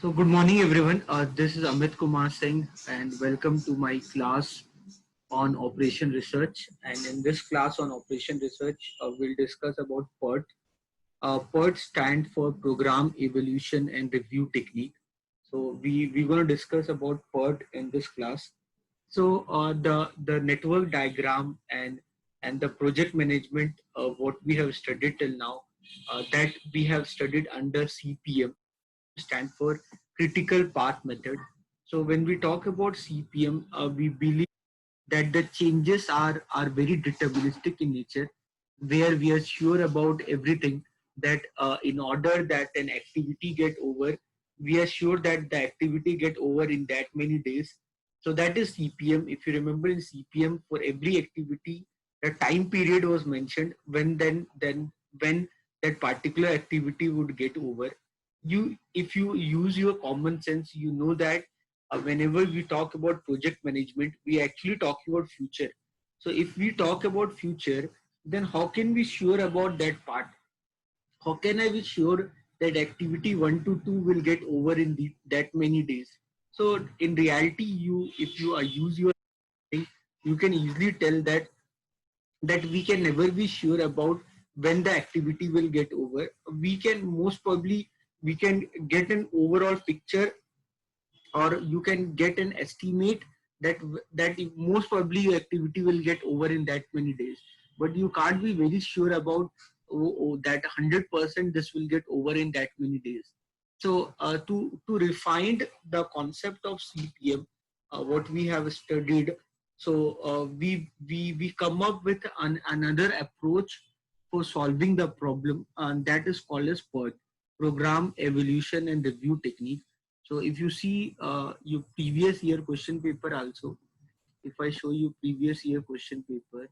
So good morning everyone. This is Amit Kumar Singh and welcome to my class on operation research. And in this class on operation research, we'll discuss about PERT. PERT stands for Program Evaluation and Review Technique. So we're going to discuss about PERT in this class. So the network diagram and the project management, what we have studied till now, that we have studied under CPM. CPM stand for critical path method. So when we talk about CPM, we believe that the changes are very deterministic in nature, where we are sure about everything, that in order that an activity get over, we are sure that the activity get over in that many days. So that is CPM. If you remember, in CPM, for every activity, the time period was mentioned when that particular activity would get over. If you use your common sense, you know that whenever we talk about project management, we actually talk about future. So if we talk about future, then how can we sure about that part? How can I be sure that activity 1 to 2 will get over in that many days? So in reality, if you use your thing, you can easily tell that we can never be sure about when the activity will get over. We can most probably we can get an overall picture, or you can get an estimate that most probably your activity will get over in that many days, but you can't be very sure about that 100% this will get over in that many days. So to refine the concept of CPM, what we have studied, so we come up with another approach for solving the problem, and that is called as PERT, Program Evaluation and Review Technique. So if you see your previous year question paper also, if I show you previous year question paper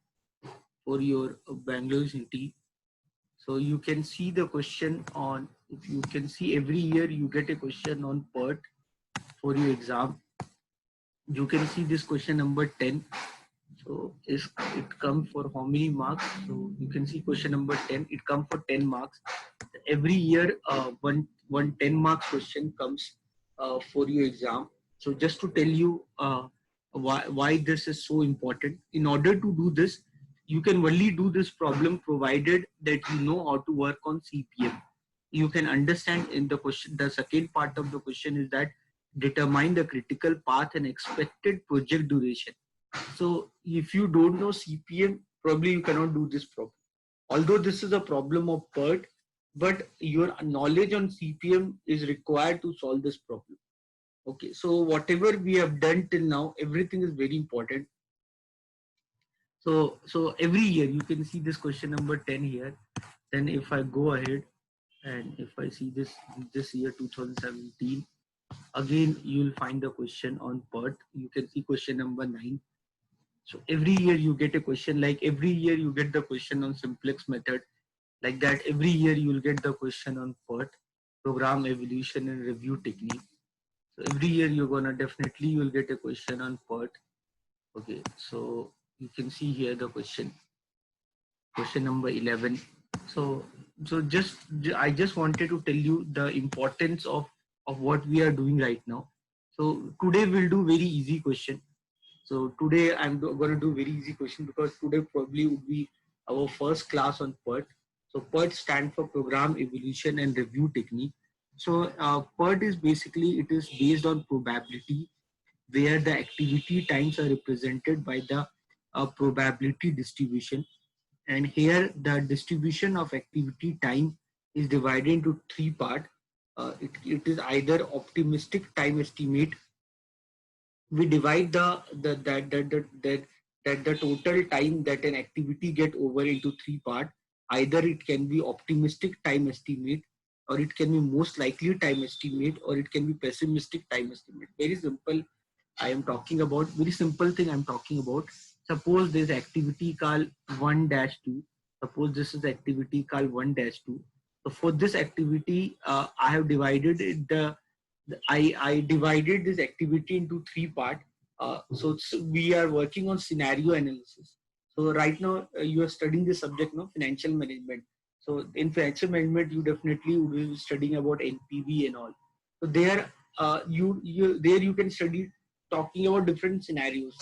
for your Bangalore City, so you can see the question on, if you can see every year you get a question on PERT for your exam. You can see this question number 10. So it comes for how many marks? So you can see question number 10, it comes for 10 marks. Every year one 10 marks question comes for your exam. So just to tell you why this is so important, in order to do this, you can only do this problem provided that you know how to work on CPM. You can understand in the question, the second part of the question is that determine the critical path and expected project duration. So if you don't know CPM, probably you cannot do this problem. Although this is a problem of PERT, but your knowledge on CPM is required to solve this problem. Okay, so whatever we have done till now, everything is very important. So every year you can see this question number 10 here. Then if I go ahead and if I see this year 2017, again you will find the question on PERT. You can see question number 9. So every year you get a question, like every year you get the question on simplex method, like that every year you will get the question on PERT, Program Evaluation and Review Technique. So every year you're gonna definitely you will get a question on PERT. Okay, so you can see here the question number 11. So I just wanted to tell you the importance of what we are doing right now. So today we'll do very easy question. So today I'm going to do very easy question, because today probably would be our first class on PERT. So PERT stands for Program Evaluation and Review Technique. So PERT is basically, it is based on probability, where the activity times are represented by the probability distribution. And here the distribution of activity time is divided into three parts. It is either optimistic time estimate. We divide the total time that an activity get over into three parts. Either it can be optimistic time estimate, or it can be most likely time estimate, or it can be pessimistic time estimate. Very simple. I am talking about very simple thing. I'm talking about, suppose this activity called 1-2. Suppose this is activity called 1-2. So for this activity, I have divided I divided this activity into three parts. So we are working on scenario analysis. So right now you are studying the subject now, financial management. So in financial management, you definitely will be studying about NPV and all. So there you can study talking about different scenarios.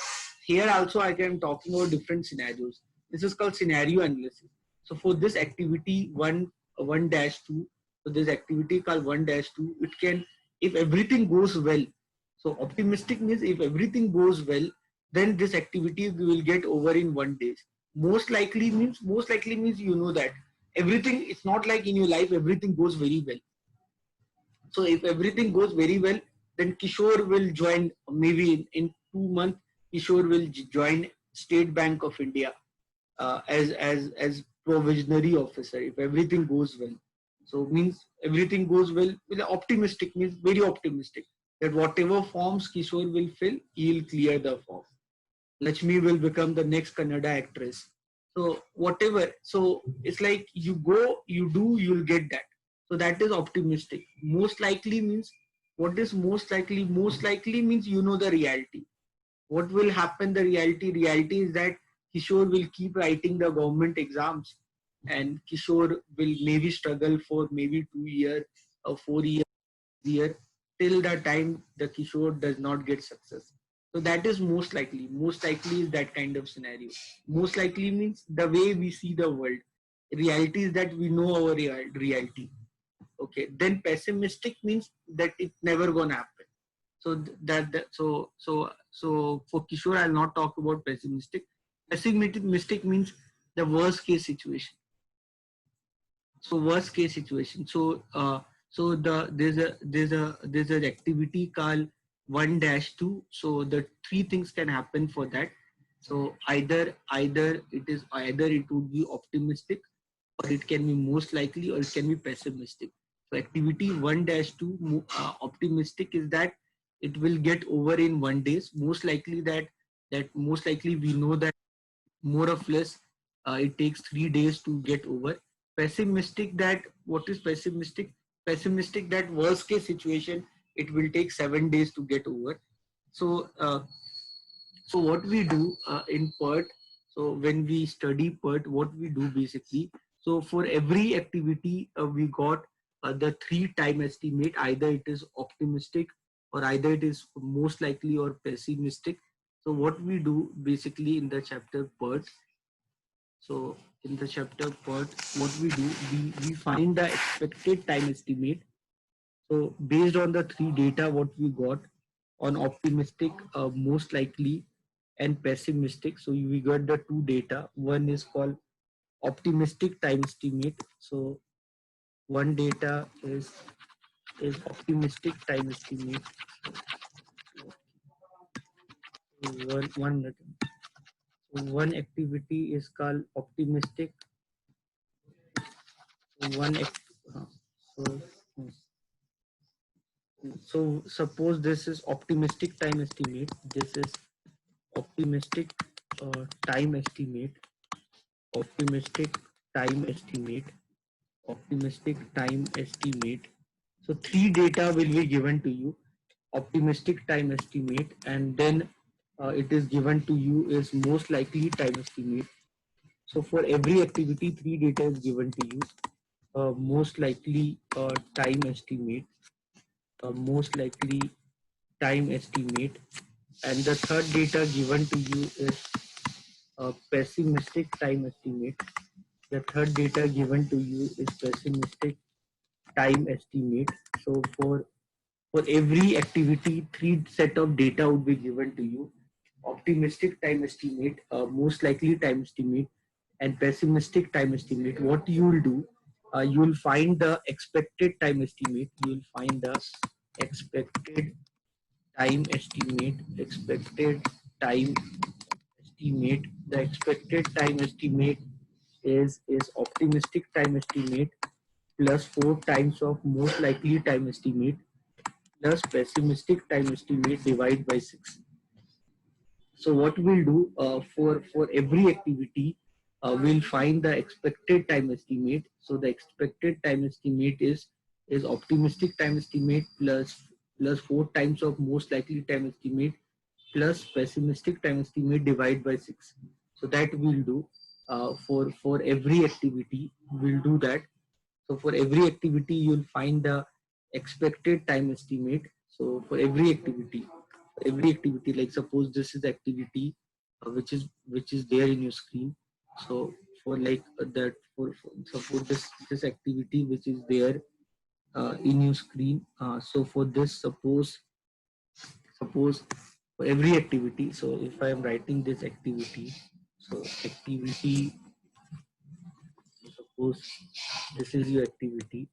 Here also I can talking about different scenarios. This is called scenario analysis. So for this activity 1-2, so this activity called 1-2, it can, if everything goes well, so optimistic means if everything goes well, then this activity will get over in 1 day. Most likely means you know that everything, it's not like in your life everything goes very well. So if everything goes very well, then Kishore will join, maybe in 2 months, Kishore will join State Bank of India as provisionary officer if everything goes well. So means everything goes well. Optimistic means very optimistic that whatever forms Kishore will fill, he will clear the form. Lakshmi will become the next Kannada actress. So whatever. So it's like you go, you do, you'll get that. So that is optimistic. Most likely means, what is most likely? Most likely means you know the reality. What will happen? The reality is that Kishore will keep writing the government exams, and Kishore will maybe struggle for maybe 2 years or 4 years till the time the Kishore does not get success. So that is most likely. Most likely is that kind of scenario. Most likely means the way we see the world. Reality is that we know our reality. Okay. Then pessimistic means that it's never gonna happen. So so for Kishore, I'll not talk about pessimistic. Pessimistic means the worst case situation. So worst case situation. So there's an activity called 1-2. So the three things can happen for that. So either it would be optimistic, or it can be most likely, or it can be pessimistic. So activity 1-2, optimistic is that it will get over in 1 day. Most likely most likely we know that more or less it takes 3 days to get over. Pessimistic, that what is pessimistic? Pessimistic that worst case situation, it will take 7 days to get over. So so what we do in PERT, so when we study PERT, what we do basically, so for every activity we got the 3 time estimate, either it is optimistic, or either it is most likely, or pessimistic. So what we do basically in the chapter PERT, so in the chapter PERT, what we do, we find the expected time estimate. So based on the 3 data what we got on optimistic, most likely, and pessimistic. So we got the 2 data. One is called optimistic time estimate. So one data is optimistic time estimate. One activity is called optimistic. One so so suppose this is optimistic time estimate. This is optimistic time estimate. Optimistic time estimate. Optimistic time estimate. So 3 data will be given to you. Optimistic time estimate, and then it is given to you is most likely time estimate. So for every activity, 3 data is given to you. Most likely time estimate, most likely time estimate, and the third data given to you is pessimistic time estimate. The third data given to you is pessimistic time estimate. So for every activity, 3 set of data would be given to you. Optimistic time estimate, most likely time estimate, and pessimistic time estimate. What you will do, you will find the expected time estimate. You will find the expected time estimate. Expected time estimate. The expected time estimate is optimistic time estimate plus 4 times of most likely time estimate plus pessimistic time estimate divided by 6. So what we'll do for every activity, we'll find the expected time estimate. So the expected time estimate is optimistic time estimate plus 4 times of most likely time estimate plus pessimistic time estimate divided by 6. So that we'll do for every activity. We'll do that. So for every activity, you'll find the expected time estimate So for every activity, like suppose this is the activity which is there in your screen. So for like that for suppose this activity which is there in your screen. So for this, suppose for every activity. So if I am writing this activity, so activity, suppose this is your activity.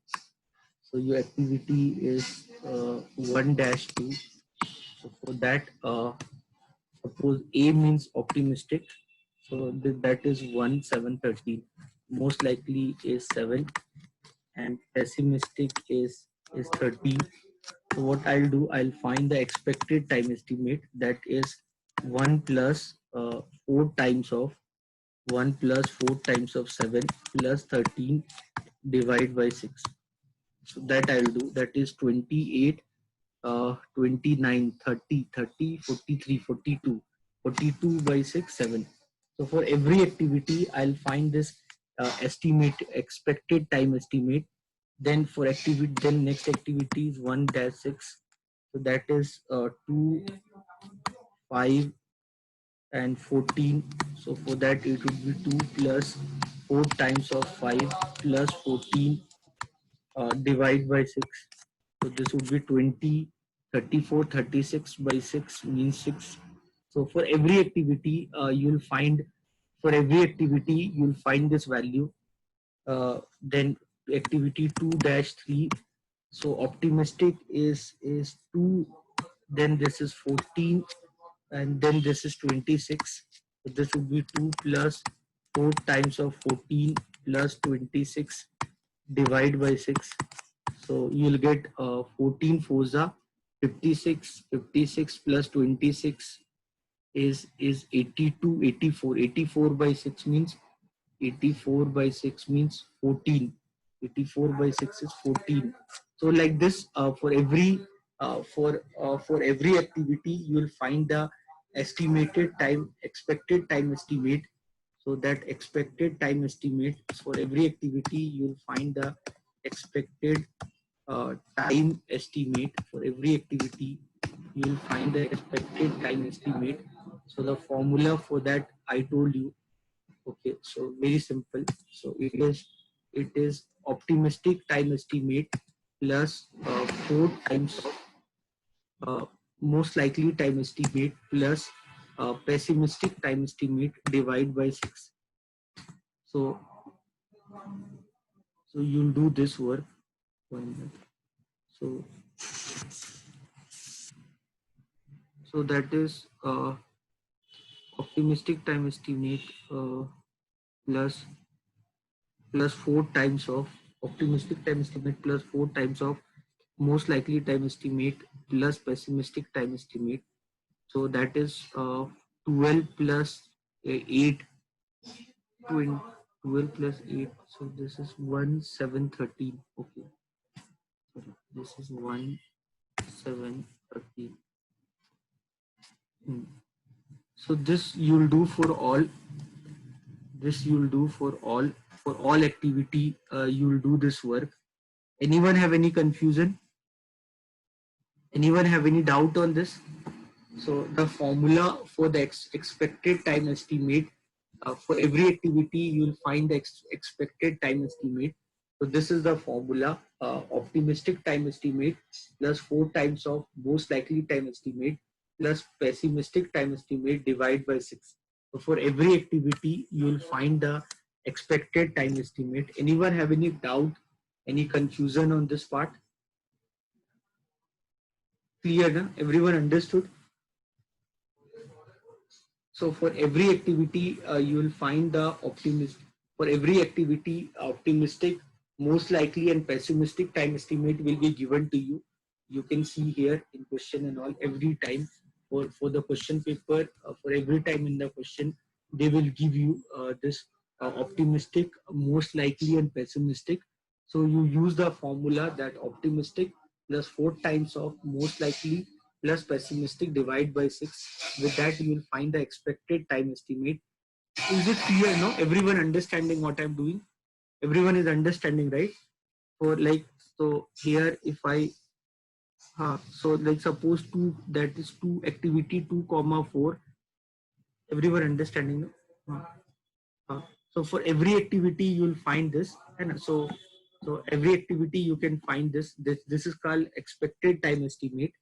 So your activity is 1 dash 2. So for that, suppose A means optimistic. So that is 1, 7, 13. Most likely is 7, and pessimistic is 13. So what I'll do, I'll find the expected time estimate, that is 1 plus 4 times of 7 plus 13 divide by 6. So that I'll do, that is 28, 29, 30, 30, 43, 42, 42 by 6, 7. So for every activity, I'll find this estimate, expected time estimate. Then for activity, then next activity is 1 dash 6. So that is 2, 5, and 14. So for that, it would be 2 plus 4 times of 5 plus 14 divide by 6. So this would be 20, 34, 36 by 6 means 6. So for every activity, you'll find, this value. Then activity 2 dash 3. So optimistic is 2. Then this is 14, and then this is 26. So this would be 2 plus 4 times of 14 plus 26 divide by 6. So you'll get 14 fours 56. 56 plus 26 is 82, 84. 84 by 6 means 14. 84 by 6 is 14. So like this, for every activity, you will find the expected time estimate. So that expected time estimate for every activity, you will find the expected time estimate for every activity. You will find the expected time estimate. So the formula for that I told you. Okay, so very simple. So it is optimistic time estimate plus 4 times of most likely time estimate plus pessimistic time estimate divide by 6. So you'll do this work. 1 minute. So that is optimistic time estimate plus 4 times of optimistic time estimate plus 4 times of most likely time estimate plus pessimistic time estimate. So that is 12 plus 8, 12 plus 8. So this is 1, 7, 13. Okay, this is 1, 7, 13. So this you'll do for all. For all activity. You'll do this work. Anyone have any confusion? Anyone have any doubt on this? So the formula for the expected time estimate, for every activity, you'll find the expected time estimate. So this is the formula: optimistic time estimate plus 4 times of most likely time estimate plus pessimistic time estimate divided by 6. So for every activity, you'll find the expected time estimate. Anyone have any doubt, any confusion on this part? Clear, na? Everyone understood? So for every activity, you will find the for every activity, optimistic, most likely and pessimistic time estimate will be given to you. You can see here in question and all, every time for the question paper, for every time in the question, they will give you this optimistic, most likely and pessimistic. So you use the formula that optimistic plus 4 times of most likely plus pessimistic divide by 6. With that, you will find the expected time estimate. Is it clear? No, everyone understanding what I'm doing? Everyone is understanding, right? For like, so here, if I So like suppose two, that is two activity 2 comma 4. Everyone understanding? No? So for every activity you will find this, and so every activity you can find this is called expected time estimate.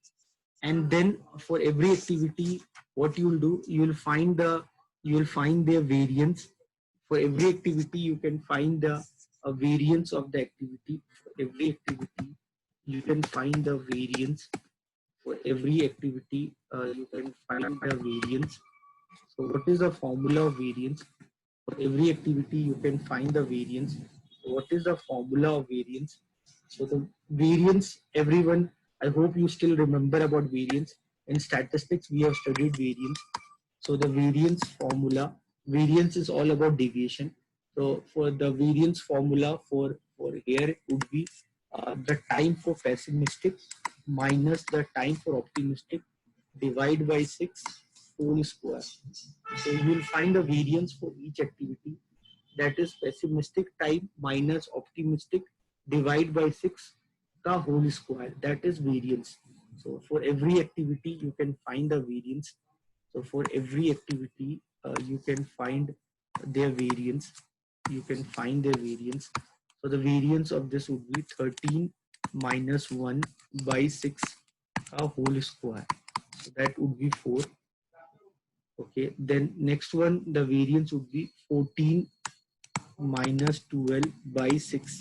And then for every activity, what you will do, you will find their variance. For every activity you can find the variance of the activity. For every activity you can find the variance. For every activity you can find the variance. So what is the formula of variance? For every activity you can find the variance. So what is the formula of variance? So the variance, everyone, I hope you still remember about variance. In statistics we have studied variance. So the variance formula, variance is all about deviation. So for the variance formula for here would be the time for pessimistic minus the time for optimistic divide by 6 whole square. So you will find the variance for each activity, that is pessimistic time minus optimistic divide by 6 ka whole square, that is variance. So for every activity you can find the variance. So for every activity you can find their variance. You can find their variance. So the variance of this would be 13 minus 1 by 6 ka whole square. So that would be 4. Okay, then next one, the variance would be 14 minus 12 by 6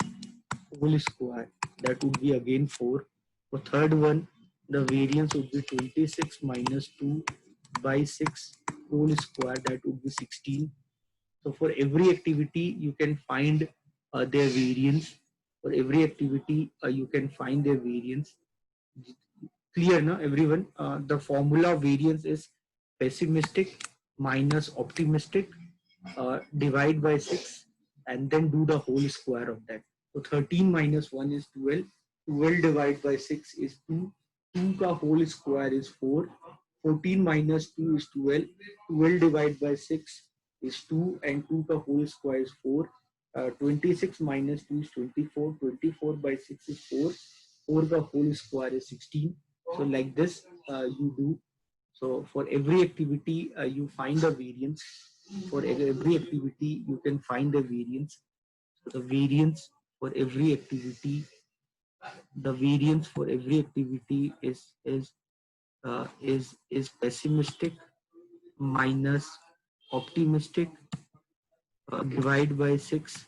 whole square. That would be again 4. For third one, the variance would be 26 minus 2 by 6 whole square. That would be 16. So for every activity, you can find their variance. For every activity, you can find their variance. Clear, no, everyone? The formula of variance is pessimistic minus optimistic divide by 6 and then do the whole square of that. So 13 minus 1 is 12. 12 divided by 6 is 2. 2 ka whole square is 4. 14 minus 2 is 12. 12 divided by 6 is 2 and 2 ka whole square is 4. 26 minus 2 is 24. 24 by 6 is 4. 4 ka whole square is 16. So like this you do. So for every activity you find the variance. For every activity you can find the variance. So the variance for every activity, the variance for every activity is pessimistic minus optimistic divide by 6,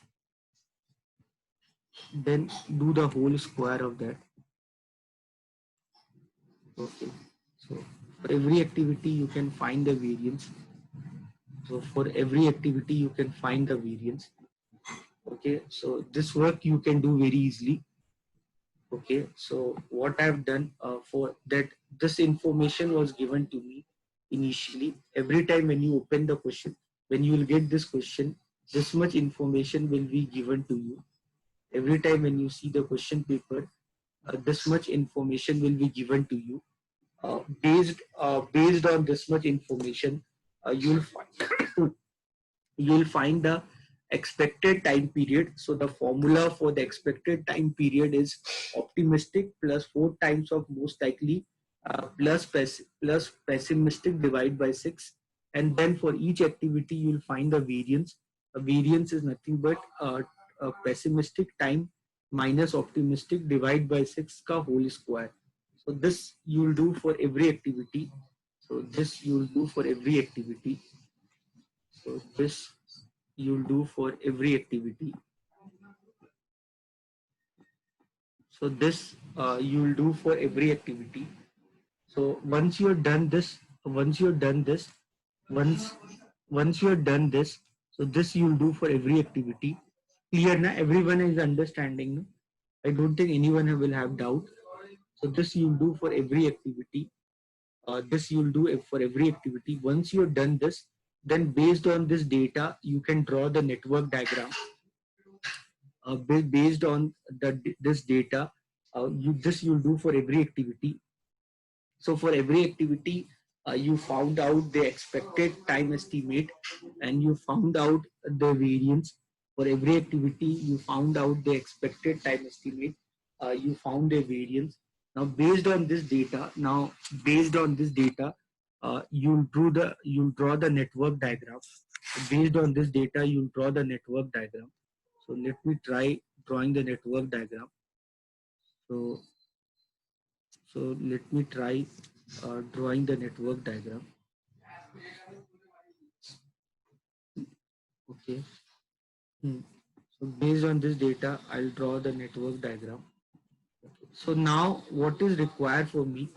then do the whole square of that. Okay, so for every activity you can find the variance. So for every activity you can find the variance. Okay, so this work you can do very easily. Okay, so what I've done for that, this information was given to me initially. Every time when you open the question, when you will get this question, this much information will be given to you. Every time when you see the question paper, this much information will be given to you. Based on this much information, you'll find you'll find the expected time period. So the formula for the expected time period is optimistic plus 4 times of most likely plus pessimistic divide by 6. And then for each activity you'll find the variance. The variance is nothing but pessimistic time minus optimistic divide by 6 ka whole square. So this you'll do for every activity. So this you'll do for every activity. So this you'll do for every activity. So this you'll do for every activity. So once you're done this, once you're done this, once once you're done this, so this you'll do for every activity. Clear na? Everyone is understanding. No? I don't think anyone will have doubt. So this you'll do for every activity. This you'll do for every activity. Once you're done this, then based on this data, you can draw the network diagram. Based on this data, this you'll do for every activity. So for every activity, you found out the expected time estimate and you found out the variance. For every activity, you found out the expected time estimate. You found a variance. Now, based on this data, you'll draw the network diagram. Based on this data, you'll draw the network diagram. So let me try drawing the network diagram. So let me try drawing the network diagram. Okay. So based on this data, I'll draw the network diagram. So now what is required for me?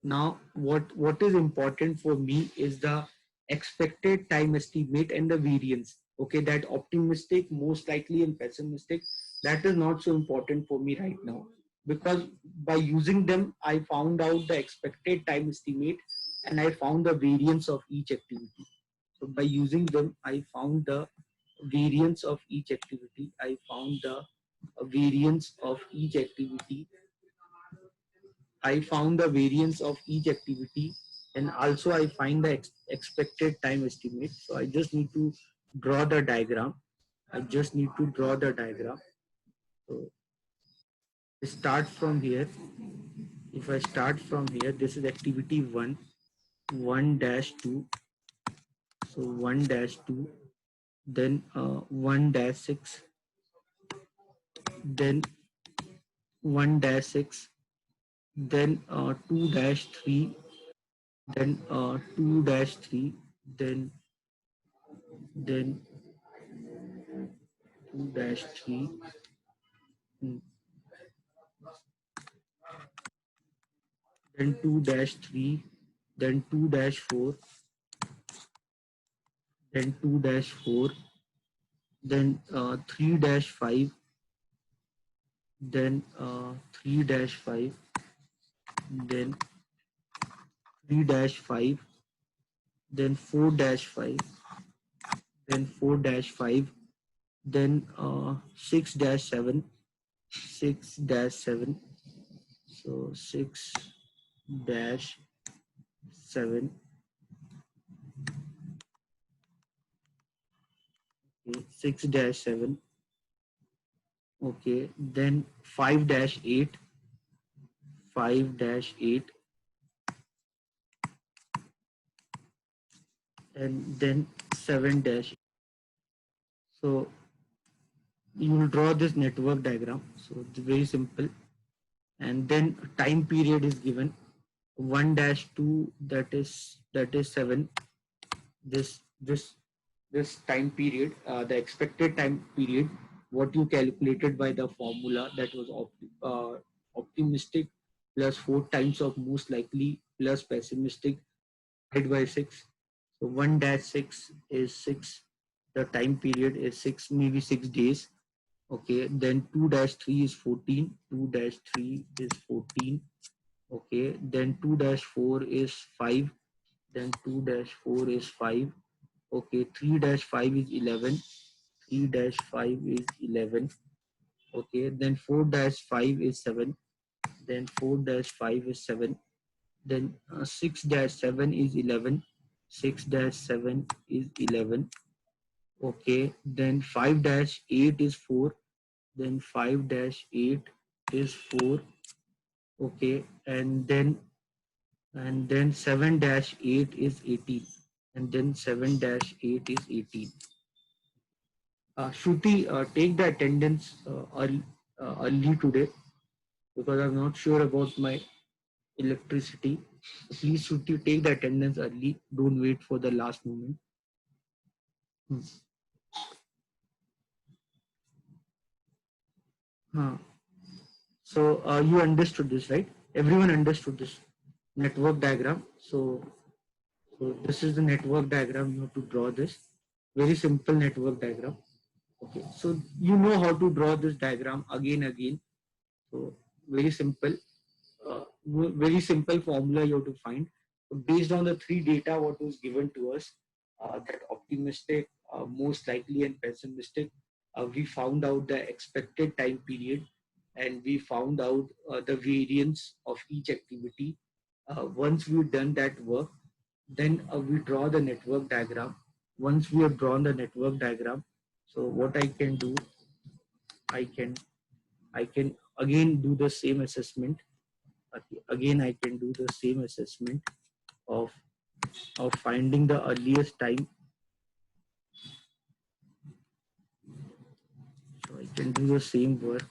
Now what is important for me is the expected time estimate and the variance. Okay, that optimistic, most likely, and pessimistic, that is not so important for me right now, because by using them I found out the expected time estimate and I found the variance of each activity. So by using them I found the variance of each activity. I found the variance of each activity. I found the variance of each activity, and also I find the expected time estimate. So I just need to draw the diagram. I just need to draw the diagram. So start from here. If I start from here, this is activity 1, 1 dash 2. So 1 dash 2, then 1 dash 6, then 1 dash 6, then 2 dash 3, then 2 dash 3, then 2 dash 3, mm, then 2 dash 3, then 2 dash 4, then 2 dash 4, then 3 dash 5, then 3 dash 5, then 3 dash 5, then 4 dash 5, then 4 dash 5, then 6 dash 7, 6 dash 7, so 6 dash 7, okay, 6 dash 7, okay, then 5 dash 8, 5 dash 8, and then 7 dash. So you will draw this network diagram. So it's very simple. And then time period is given 1 dash 2, that is 7. This time period, the expected time period, what you calculated by the formula, that was optimistic plus 4 times of most likely plus pessimistic divided by 6. So 1 dash 6 is 6. The time period is 6, maybe 6 days. Okay, then 2 dash 3 is 14. 2 dash 3 is 14. Okay, then 2 dash 4 is 5. Then 2 dash 4 is 5. Okay, 3 dash 5 is 11. 3 dash 5 is 11. Okay, then 4 dash 5 is 7. Then 4 dash 5 is 7. Then 6 dash 7 is 11. 6 dash 7 is 11. Okay, then 5 dash 8 is 4. Then 5 dash 8 is 4. Okay, and then 7 dash 8 is 18. And then 7 dash 8 is 18. Shruti, take the attendance early today, because I'm not sure about my electricity. Please, Shruti, take the attendance early. Don't wait for the last moment. Hmm. Huh. So you understood this, right? Everyone understood this network diagram. So this is the network diagram. You have to draw this. Very simple network diagram. Okay. So you know how to draw this diagram again. So very simple. Very simple formula you have to find. So based on the three data what was given to us, that optimistic, most likely, and pessimistic, we found out the expected time period, and we found out the variance of each activity. Once we've done that work, then we draw the network diagram. Once we have drawn the network diagram, so what I can do, I can again do the same assessment. again I can do the same assessment of finding the earliest time. So I can do the same work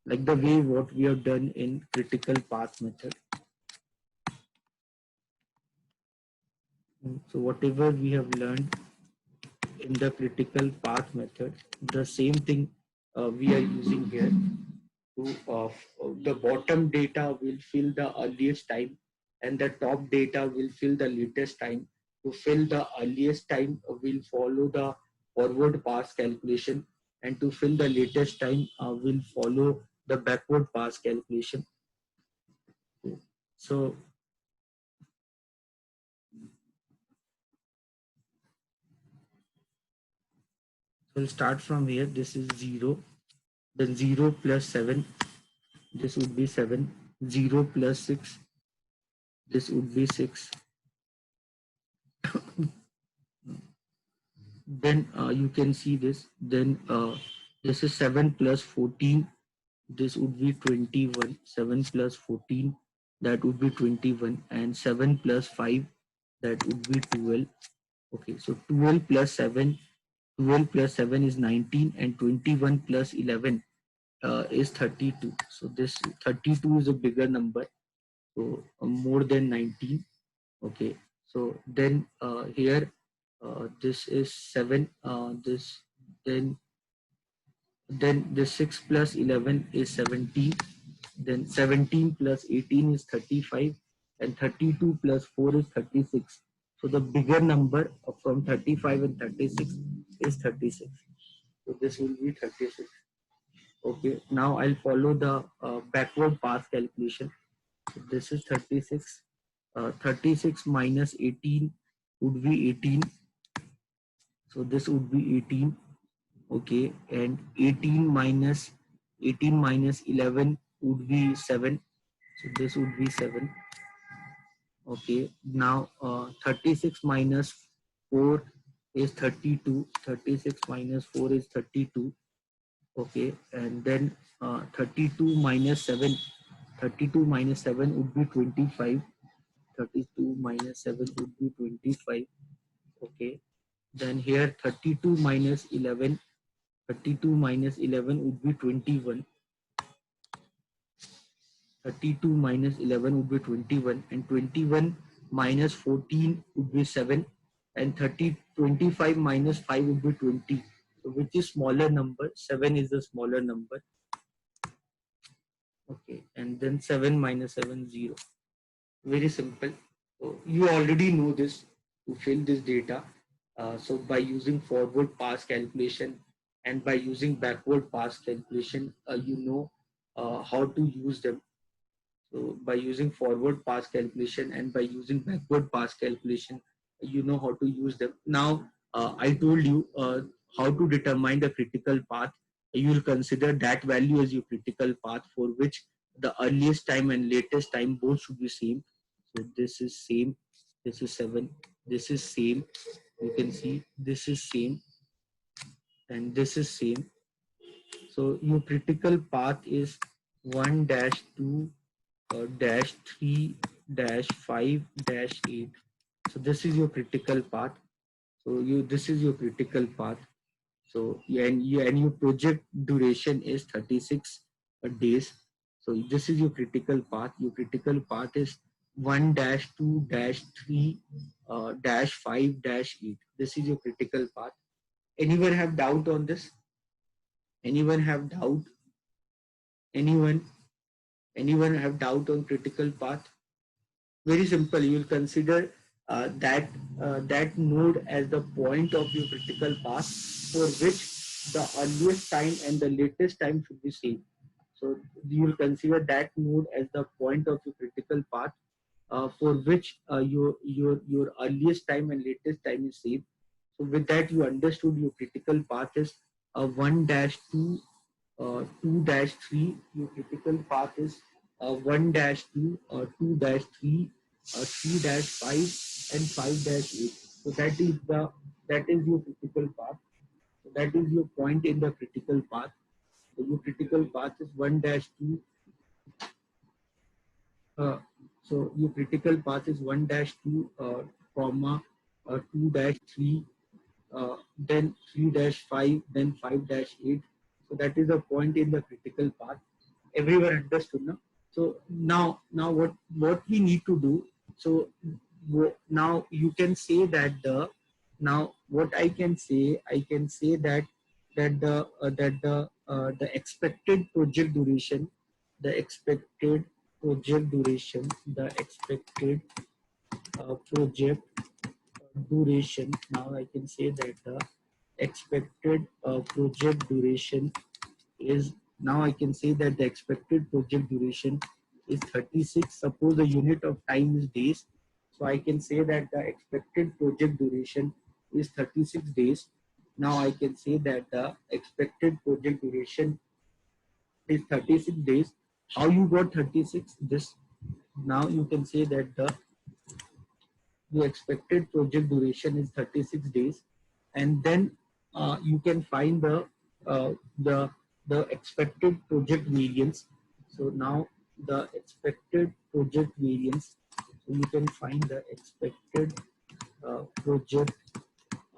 like the way what we have done in critical path method. So whatever we have learned in the critical path method, the same thing we are using here. To the bottom data will fill the earliest time, and the top data will fill the latest time. To fill the earliest time, we'll follow the forward pass calculation, and to fill the latest time, we'll follow the backward pass calculation. So we'll start from here. This is 0, then 0 plus 7, this would be 7, 0 plus 6, this would be 6. Then you can see this. Then this is 7 plus 14, this would be 21. 7 plus 14, that would be 21, and 7 plus 5, that would be 12. Okay, so 12 plus 7, 12 plus 7 is 19, and 21 plus 11 is 32. So this 32 is a bigger number, so more than 19. Okay, so then here this is 7, this then the 6 plus 11 is 17, then 17 plus 18 is 35, and 32 plus 4 is 36. So the bigger number from 35 and 36 is 36. So this will be 36. Okay, now I'll follow the backward path calculation. So this is 36. 36 minus 18 would be 18. So this would be 18. Okay, and 18 minus 11 would be 7. So this would be 7. Okay, now 36 minus 4 is 32. 36 minus 4 is 32. Okay, and then 32 minus 7. 32 minus 7 would be 25. 32 minus 7 would be 25. Okay, then here 32 minus 11. 32 minus 11 would be 21. 32 minus 11 would be 21, and 21 minus 14 would be 7, and 25 minus 5 would be 20. So which is smaller number? 7 is the smaller number. Okay, and then 7 minus 7, 0. Very simple. So you already know this to fill this data. So by using forward pass calculation and by using backward pass calculation, you know how to use them. So by using forward pass calculation and by using backward pass calculation, you know how to use them. Now, I told you how to determine the critical path. You will consider that value as your critical path, for which the earliest time and latest time both should be same. So this is same, this is 7, this is same. You can see this is same and this is same. So your critical path is 1 dash 2 dash 3 dash 5 dash 8. So this is your critical path. So this is your critical path. So and your project duration is 36 days. So this is your critical path. Your critical path is 1 dash 2 dash 3 dash 5 dash 8. This is your critical path. Anyone have doubt on this? Anyone have doubt? Anyone? Anyone have doubt on critical path? Very simple. You will consider that node as the point of your critical path, for which the earliest time and the latest time should be same. So you will consider that node as the point of your critical path, for which your earliest time and latest time is same. So with that, you understood your critical path is 1 dash 2 2 dash 3. Your critical path is 1 dash 2 2 dash 3 3 dash 5 and 5 dash 8. So that is your critical path. So that is your point in the critical path. So your critical path is 1 dash 2 Uh, so your critical path is 1 dash 2 comma 2 dash 3, then 3 dash 5, then 5 dash 8. So that is the point in the critical path. Everyone understood now. So now what we need to do. So now you can say that the now what I can say that the expected project duration, the expected project duration, the expected project duration. Now I can say that the expected project duration is, now I can say that the expected project duration is 36. Suppose the unit of time is days. So I can say that the expected project duration is 36 days. Now I can say that the expected project duration is 36 days. How you got 36? This now you can say that the expected project duration is 36 days, and then you can find uh, the the expected project variance. So now the expected project variance, so you can find the expected project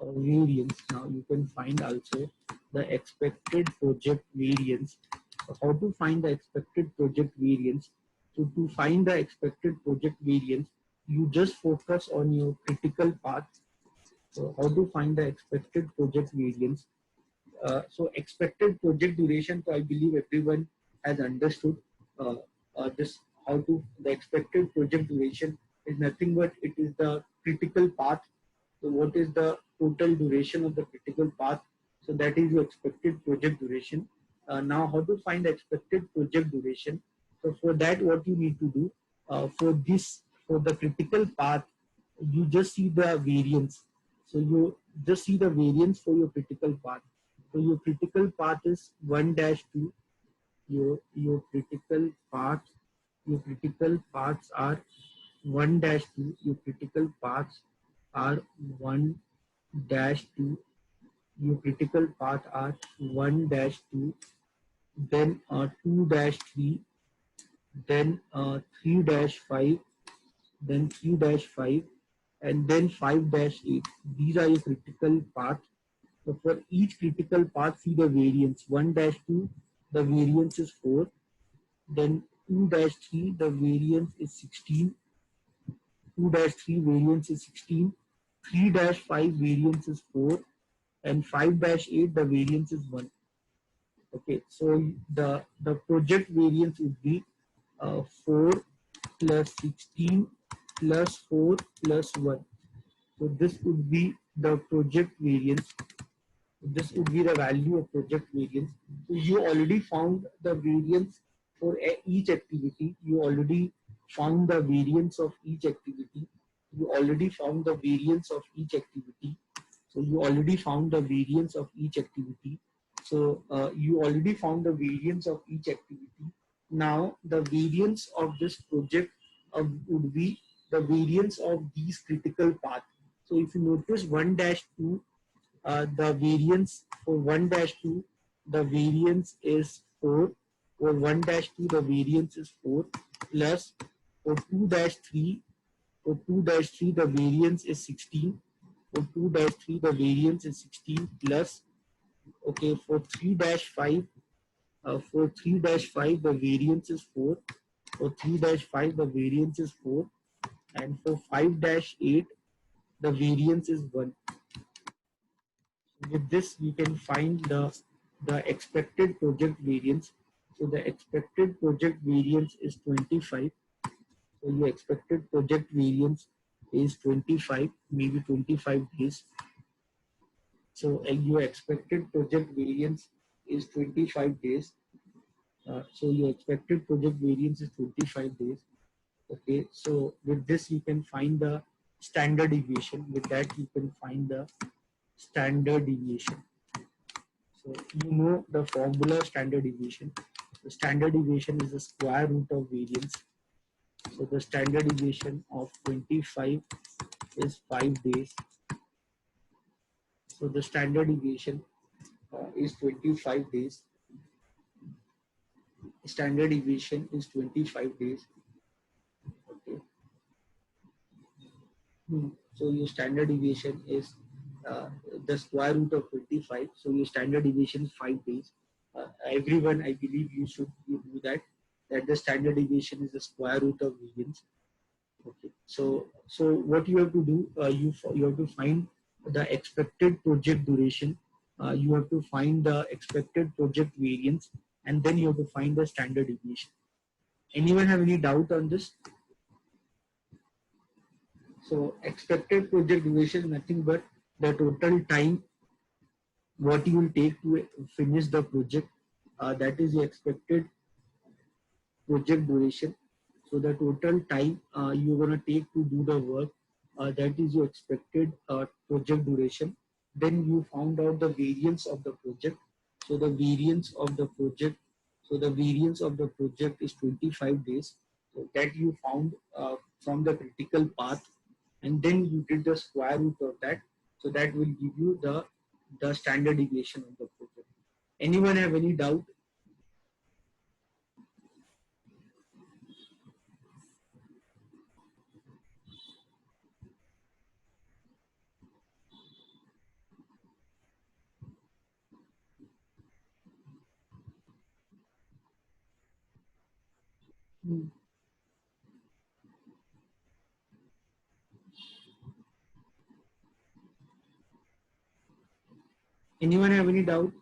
variance. Now you can find also the expected project variance. So how to find the expected project variance? So to find the expected project variance, you just focus on your critical path. So how to find the expected project variance? So expected project duration. So I believe everyone has understood uh, this. How to the expected project duration is nothing but it is the critical path. So what is the total duration of the critical path? So that is your expected project duration. Now how to find the expected project duration? So for that, what you need to do for the critical path, you just see the variance. So you just see the variance for your critical path. So your critical path is 1 dash 2. Your critical path, your critical paths are 1 dash 2. Your critical paths are 1 dash 2. Your critical path are 1 dash 2. Then 2 dash 3. Then 3 dash 5. Then 3 dash 5. And then 5 dash 8. These are your critical paths. So for each critical path, see the variance. 1 dash 2, the variance is 4. Then 2 dash 3, the variance is 16. 2 dash 3 variance is 16. 3 dash 5 variance is 4. And 5 dash 8, the variance is 1. Okay, so the project variance would be 4 plus 16 plus 4 plus 1. So this would be the project variance. This would be the value of project variance. So you already found the variance for each activity. You already found the variance of each activity. You already found the variance of each activity. So you already found the variance of each activity. So you already found the variance of each activity. Now the variance of this project would be the variance of these critical paths. So if you notice 1 dash 2, the variance for 1 dash 2, the variance is 4. For 1 dash 2, the variance is 4 plus for 2 dash 3, for 2 dash 3, the variance is 16. For 2 dash 3, the variance is 16 plus, okay, for 3 dash 5, for 3 dash 5, the variance is 4. For 3 dash 5, the variance is 4. And for 5 dash 8, the variance is 1. With this, we can find the expected project variance. So the expected project variance is 25. So your expected project variance is 25, maybe 25 days. So your expected project variance is 25 days. So your expected project variance is 25 days. Okay, so with this you can find the standard deviation. With that you can find the standard deviation. So you know the formula standard deviation. The standard deviation is the square root of variance. So the standard deviation of 25 is 5 days. So the standard deviation is 25 days. Standard deviation is 25 days. So your standard deviation is the square root of 25. So your standard deviation is 5 days. Everyone, I believe you do that. That the standard deviation is the square root of variance. Okay. So what you have to do, you have to find the expected project duration. You have to find the expected project variance, and then you have to find the standard deviation. Anyone have any doubt on this? So expected project duration, nothing but the total time what you will take to finish the project. That is the expected project duration. So the total time you're going to take to do the work, that is your expected project duration. Then you found out the variance of the project. So the variance of the project, is 25 days. So that you found from the critical path, and then you did the square root of that. So that will give you the standard deviation of the project. Anyone have any doubt? Hmm. Anyone have any doubt?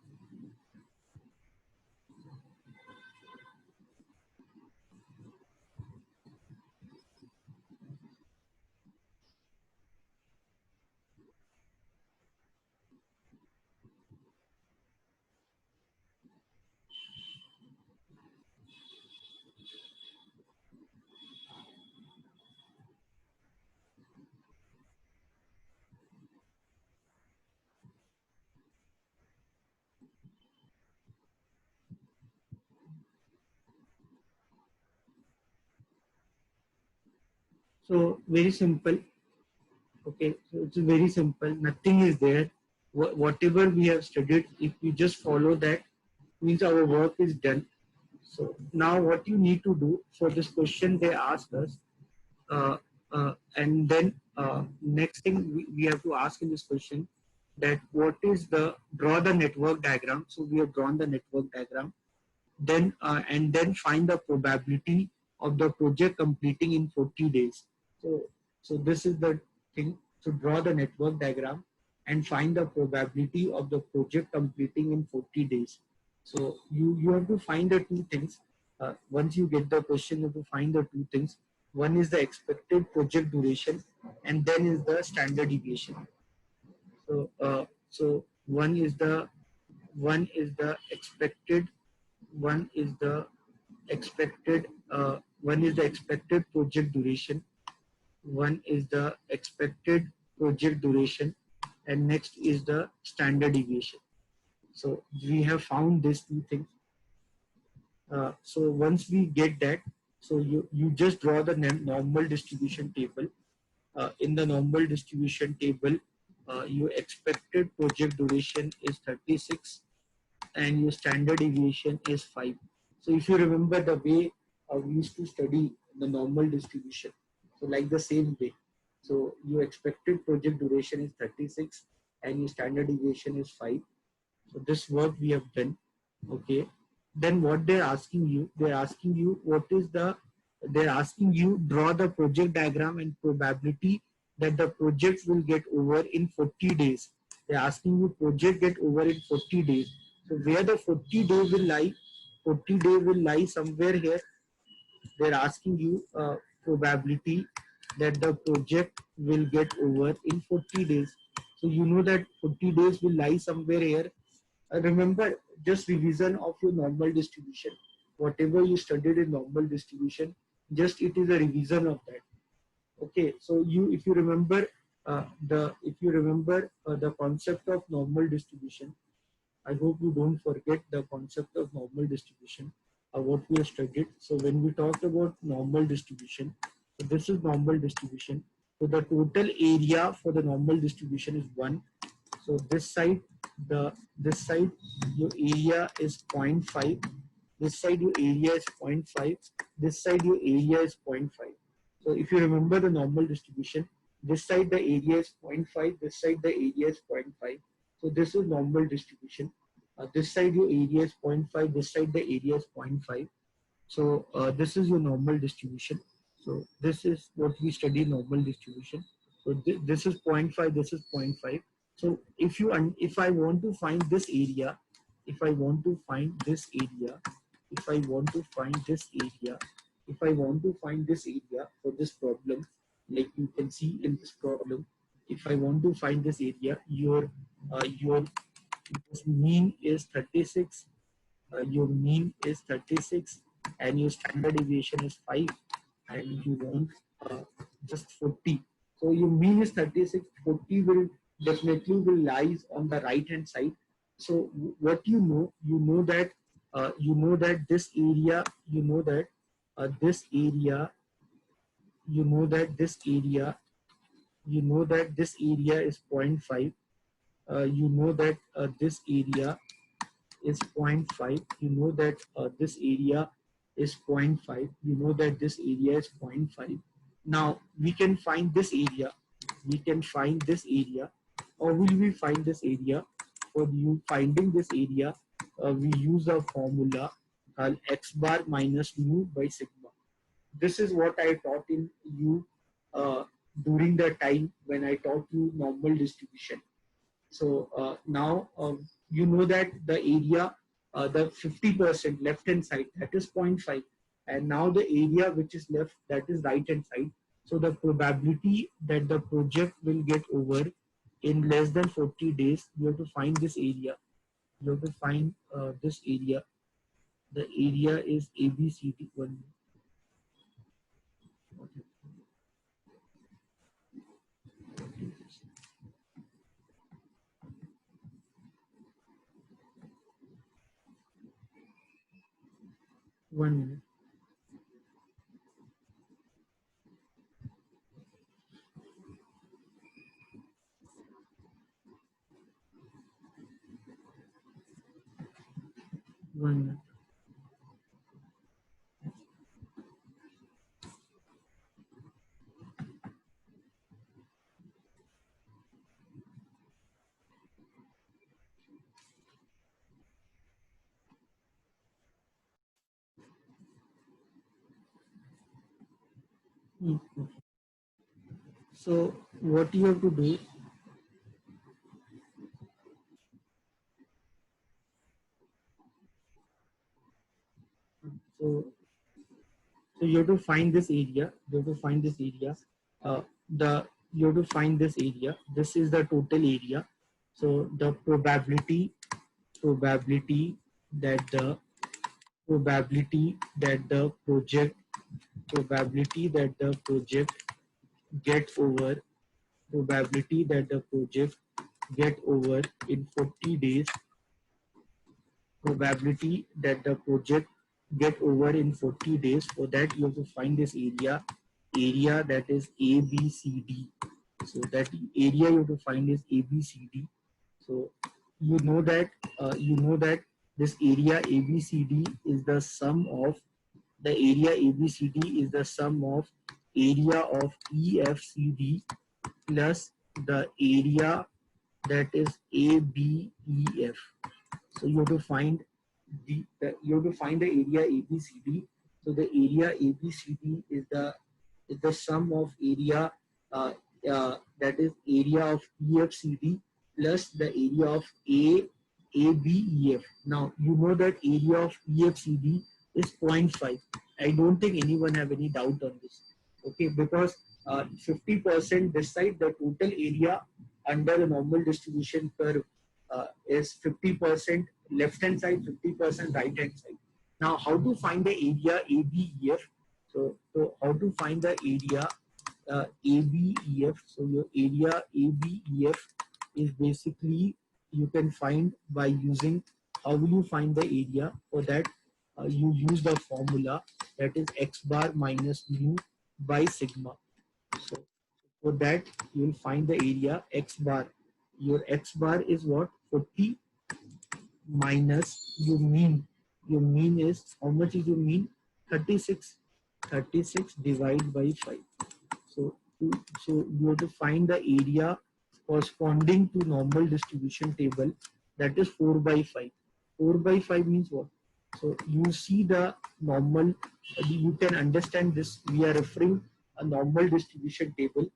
So very simple. Okay, so it's very simple. Nothing is there. Whatever we have studied, if we just follow that, means our work is done. So now what you need to do for this question they asked us, and then next thing we have to ask in this question that what is the draw the network diagram. So we have drawn the network diagram. Then and then find the probability of the project completing in 40 days. So this is the thing. So draw the network diagram and find the probability of the project completing in 40 days. So you have to find the two things. Once you get the question, you have to find the two things. One is the expected project duration, and then is the standard deviation. So one is the expected one is the expected project duration, one is the expected project duration, and next is the standard deviation. So we have found these two things. So once we get that, so you just draw the normal distribution table. In the normal distribution table, your expected project duration is 36 and your standard deviation is 5. So if you remember the way we used to study the normal distribution, so like the same way. So your expected project duration is 36 and your standard deviation is 5. So this work we have done. Okay. Then what they're asking you what is the, they're asking you draw the project diagram and probability that the project will get over in 40 days. They're asking you project get over in 40 days. So where the 40 days will lie, 40 days will lie somewhere here. They're asking you probability that the project will get over in 40 days. So you know that 40 days will lie somewhere here. Remember, just revision of your normal distribution. Whatever you studied in normal distribution, just it is a revision of that. Okay, so if you remember the concept of normal distribution, I hope you don't forget the concept of normal distribution, what we have studied. So when we talked about normal distribution, so this is normal distribution. So the total area for the normal distribution is 1. So this side your area is zero point 0.5. This side your area is 0.5. This side your area is 0.5. So if you remember the normal distribution, this side the area is 0.5, this side the area is 0.5. So this is normal distribution. This side your area is 0.5, this side the area is 0.5. So this is your normal distribution. So this is what we study, normal distribution. So this is 0.5, this is 0.5. So if I want to find this area, if I want to find this area, if I want to find this area, if I want to find this area for this problem, like you can see in this problem, if I want to find this area, your mean is 36, your mean is 36 and your standard deviation is 5 and you want just 40. So your mean is 36, 40 will definitely will lies on the right hand side. So what you know that this area, this area, this area is 0.5. You know that this area is 0.5. You know that this area is 0.5. You know that this area is 0.5. Now we can find this area. We can find this area. Or will we find this area? For you finding this area, we use a formula called x bar minus mu by sigma. This is what I taught in you during the time when I taught you normal distribution. So now you know that the area, the 50% left hand side, that is 0.5, and now the area which is left, that is right hand side. So the probability that the project will get over in less than 40 days, you have to find this area. You have to find this area. The area is ABCD. One minute. One minute. So what you have to do, so you have to find this area. You have to find this area. The you have to find this area. This is the total area. So the probability that the probability that the project probability that the project get over probability that the project get over in 40 days, probability that the project get over in 40 days. For that you have to find this area that is ABCD. So that area you have to find is ABCD. So you know that this area ABCD is the sum of the area ABCD is the sum of area of EFCD plus the area that is ABEF. So you have to find the area ABCD. So the area ABCD is the sum of area that is area of EFCD plus the area of ABEF. Now you know that area of EFCD is 0.5. I don't think anyone have any doubt on this. Okay, because 50% this side, the total area under the normal distribution curve is 50% left hand side, 50% right hand side. Now, how to find the area ABEF? So how to find the area ABEF? So your area ABEF is basically you can find by using, how will you find the area? For that you use the formula that is x bar minus mu by sigma. So for that you will find the area x bar. Your x bar is what? 40 minus your mean. Your mean is, how much is your mean? 36. 36 divided by 5. So So you have to find the area corresponding to normal distribution table, that is 4 by 5. 4 by 5 means what? So you see the normal, you can understand this. We are referring a normal distribution table.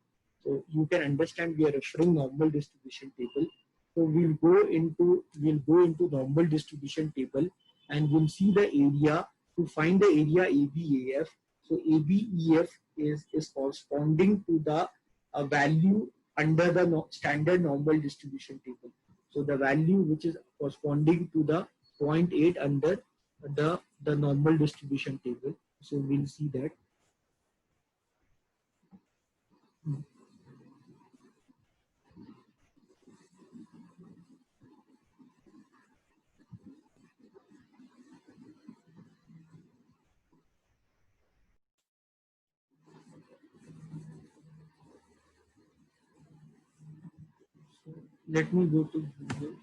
So you can understand we are referring normal distribution table. So we'll go into normal distribution table and we'll see the area to find the area ABAF. So ABEF is corresponding to the value under the standard normal distribution table. So the value which is corresponding to the 0.8 under the normal distribution table. So we'll see that. So let me go to Google.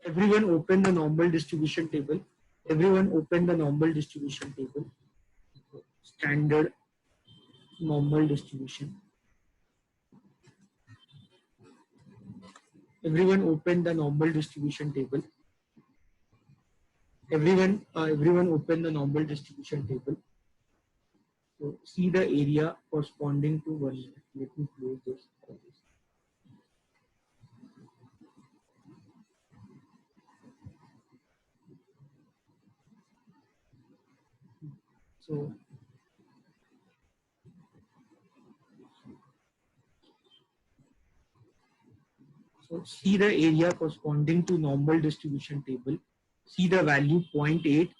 Everyone open the normal distribution table. Everyone open the normal distribution table. Standard normal distribution. Everyone open the normal distribution table. Everyone open the normal distribution table. So see the area corresponding to 1 minute. Let me close this. So see the area corresponding to normal distribution table. See the value 0.8.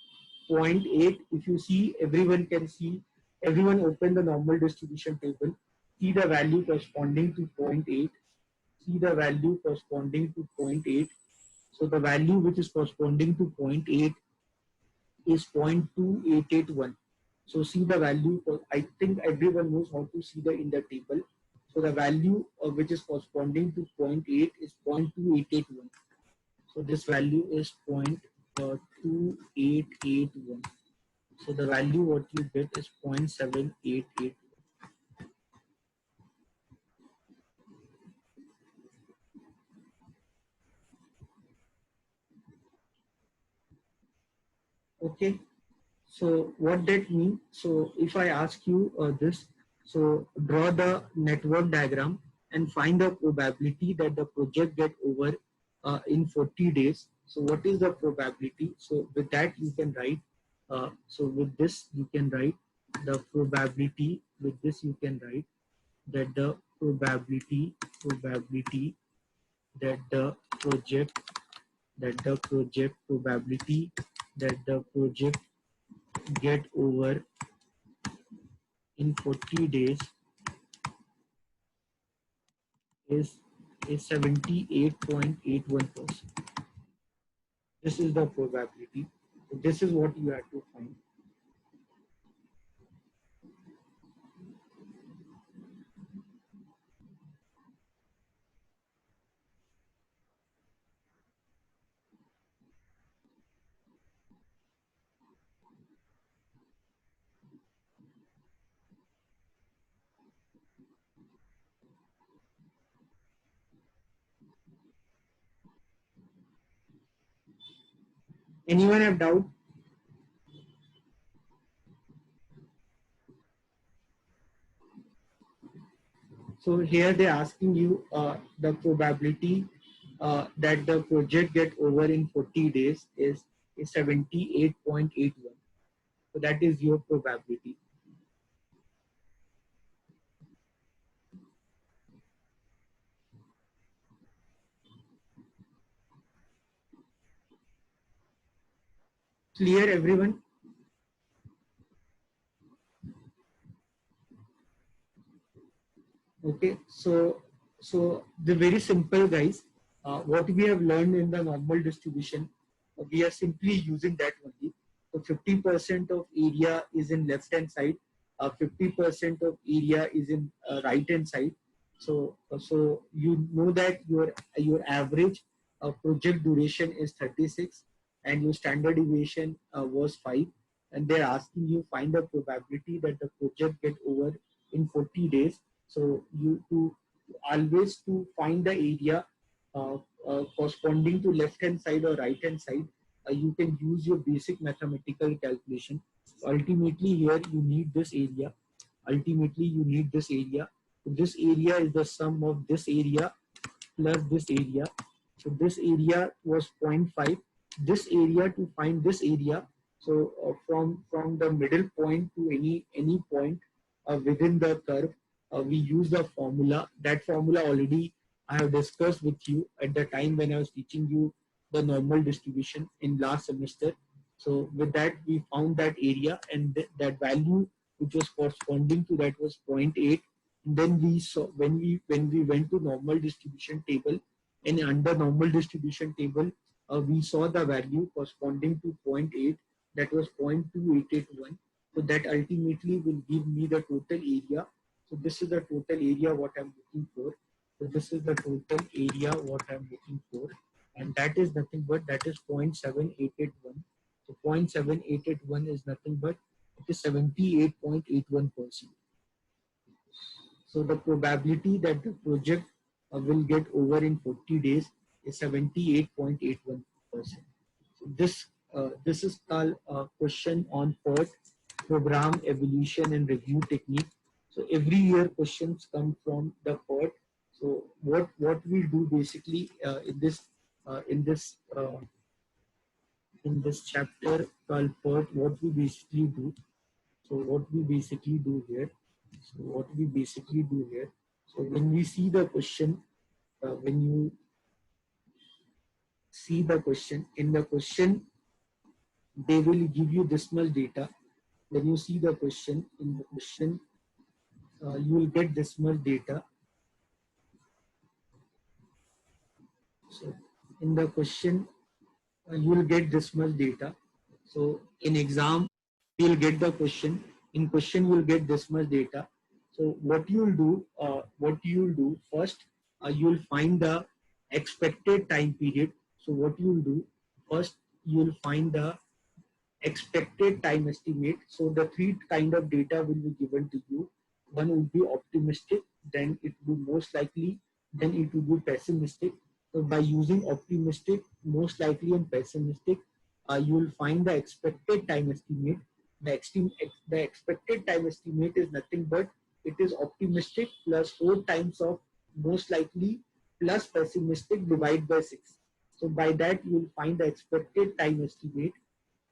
0.8, if you see, everyone can see, everyone open the normal distribution table. See the value corresponding to 0.8. See the value corresponding to 0.8. So the value which is corresponding to 0.8 is 0.2881. So see the value. I think everyone knows how to see the in the table. So the value which is corresponding to 0.8 is 0.2881. So this value is 0.2881. So the value what you get is 0.788. Okay. So what that means? So if I ask you this, so draw the network diagram and find the probability that the project get over in 40 days. So what is the probability? So with that you can write. So with this you can write the probability. With this you can write that the probability that the project probability that the project get over in 40 days is 78.81%. This is the probability. This is what you have to find. Anyone have doubt? So here they're asking you the probability that the project get over in 40 days is 78.81. So that is your probability. Clear, everyone? Okay, so the very simple, guys. What we have learned in the normal distribution, we are simply using that only. So 50% of area is in left hand side, 50% of area is in right hand side. So you know that your average project duration is 36 and your standard deviation was 5, and they're asking you find the probability that the project get over in 40 days. So you to always to find the area uh, corresponding to left hand side or right hand side, you can use your basic mathematical calculation. Ultimately here you need this area. Ultimately you need this area. So this area is the sum of this area plus this area. So this area was zero point 0.5. This area to find this area. So from the middle point to any point within the curve, we use the formula. That formula already I have discussed with you at the time when I was teaching you the normal distribution in last semester. So with that we found that area, and that value which was corresponding to that was zero point 0.8. Then we saw when we went to normal distribution table, and under normal distribution table we saw the value corresponding to zero point 0.8, that was 0.2881. So that ultimately will give me the total area. So this is the total area what I'm looking for. So this is the total area what I'm looking for, and that is nothing but that is 0.7881. So 0.7881 is nothing but it is 78.81%. So the probability that the project will get over in 40 days is 78.81%. So this is called a question on PERT, program evolution and review technique. So every year questions come from the PERT. So what we do basically in this chapter called PERT, what we basically do. So what we basically do here. So what we basically do here. So when we see the question, when you see the question, in the question, they will give you this much data. When you see the question, in the question, you will get this much data. So in the question, you will get this much data. So in exam, you will get the question. In question, you will get this much data. So what you will do first, you will find the expected time period. So what you will do first, you will find the expected time estimate. So the three kind of data will be given to you. One will be optimistic, then it will be most likely, then it will be pessimistic. So by using optimistic, most likely, and pessimistic, you will find the expected time estimate. The expected time estimate is nothing but it is optimistic plus 4 times of most likely plus pessimistic divided by 6. So by that you will find the expected time estimate.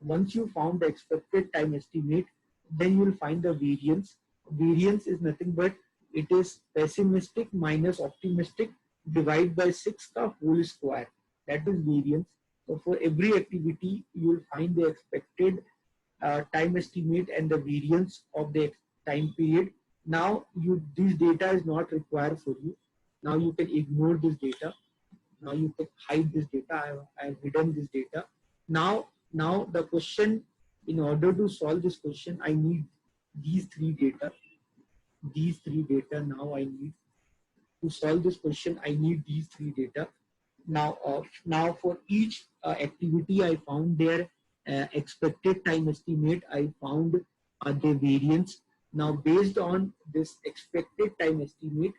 Once you found the expected time estimate, then you will find the variance. Variance is nothing but it is pessimistic minus optimistic divided by 6 ka whole square. That is variance. So for every activity, you will find the expected time estimate and the variance of the time period. Now this data is not required for you. Now you can ignore this data. Now you can hide this data. I have hidden this data. Now the question, in order to solve this question, I need these three data. These three data now I need to solve this question. I need these three data. Now for each activity, I found their expected time estimate. I found the variance. Now based on this expected time estimate,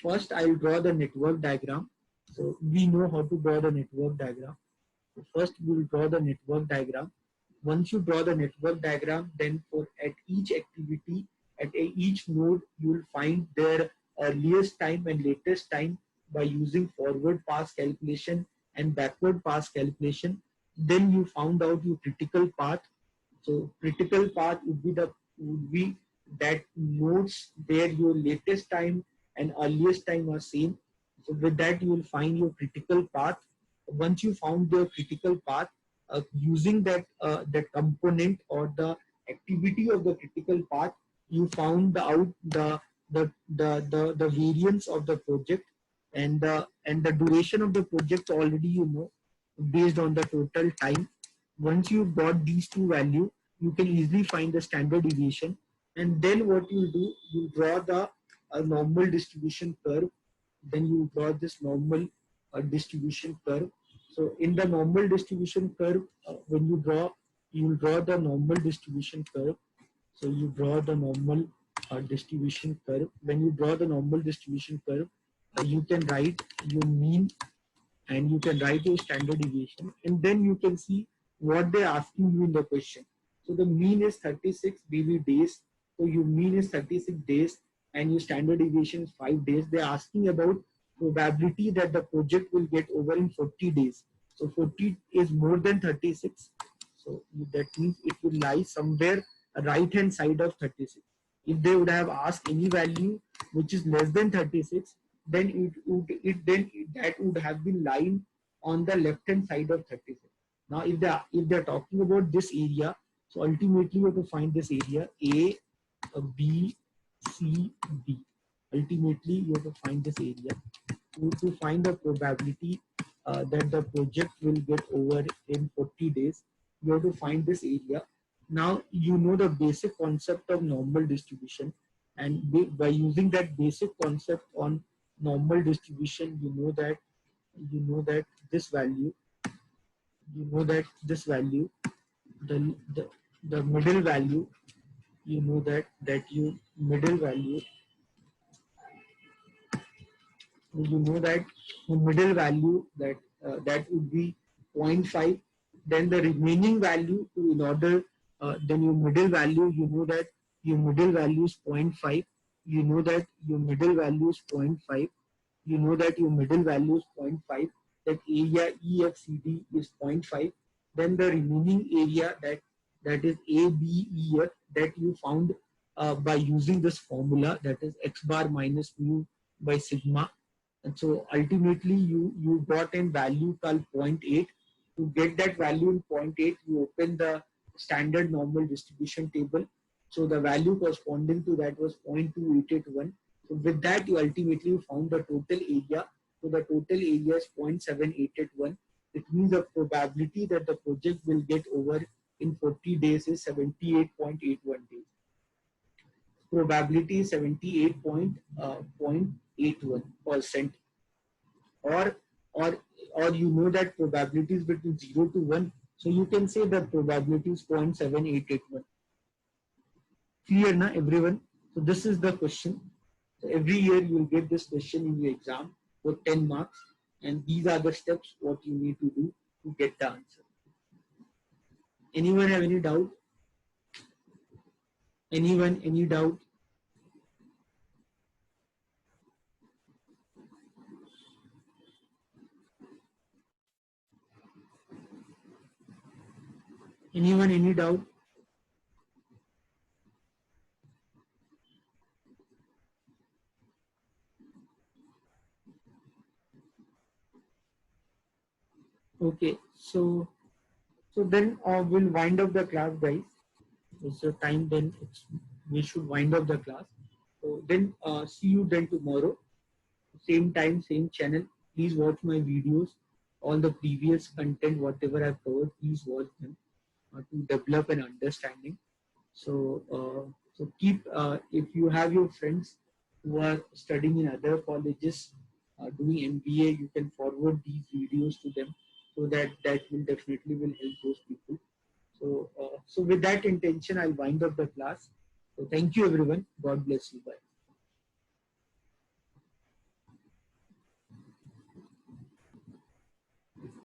first I'll draw the network diagram. So we know how to draw the network diagram. So first we will draw the network diagram. Once you draw the network diagram, then for at each activity, each node, you will find their earliest time and latest time by using forward pass calculation and backward pass calculation. Then you found out your critical path. So critical path would be that nodes where your latest time and earliest time are same. So with that you will find your critical path. Once you found the critical path, using that component or the activity of the critical path, you found out the variance of the project, and the duration of the project already you know based on the total time. Once you got these two values, you can easily find the standard deviation, and then what you do, you draw the normal distribution curve. Then you draw this normal distribution curve. So in the normal distribution curve, when you draw, you will draw the normal distribution curve. So you draw the normal distribution curve. When you draw the normal distribution curve, you can write your mean and you can write your standard deviation, and then you can see what they're asking you in the question. So the mean is 36 BV days. So your mean is 36 days and your standard deviation is 5 days. They're asking about probability that the project will get over in 40 days. So 40 is more than 36. So that means it will lie somewhere right hand side of 36. If they would have asked any value which is less than 36, then that would have been lying on the left hand side of 36. Now if they're talking about this area, so ultimately you have to find this area A, B, C, D. Ultimately you have to find this area to find the probability that the project will get over in 40 days. You have to find this area. Now you know the basic concept of normal distribution, and by using that basic concept on normal distribution, this value, the the, the middle value, you know that you middle value, you know that the middle value that would be zero point 0.5. Then the remaining value to in order then your middle value, you know that your middle value is zero point 0.5. You know that your middle value is 0.5. You know that your middle value is 0.5. That area EFCD is 0.5. Then the remaining area that is ABEF that you found by using this formula, that is x bar minus mu by sigma. And so ultimately you got a value called 0.8. To get that value in 0.8, you open the standard normal distribution table. So the value corresponding to that was 0.2881. So with that, you ultimately found the total area. So the total area is 0.7881. It means the probability that the project will get over in 40 days is 78.81 days. Probability is 78.81%. Or you know that probability is between 0 to 1. So you can say that probability is 0.7881. Clear na everyone? So this is the question. So every year you will get this question in your exam for 10 marks, and these are the steps what you need to do to get the answer. Anyone have any doubt? Anyone, any doubt? Anyone, any doubt? Okay, so then we'll wind up the class, guys. It's the time then we should wind up the class. So then see you then tomorrow. Same time, same channel. Please watch my videos. All the previous content, whatever I've covered, please watch them to develop an understanding. So keep, if you have your friends who are studying in other colleges, doing MBA, you can forward these videos to them, so that will definitely will help those people. So with that intention, I'll wind up the class. So thank you everyone. God bless you. Bye.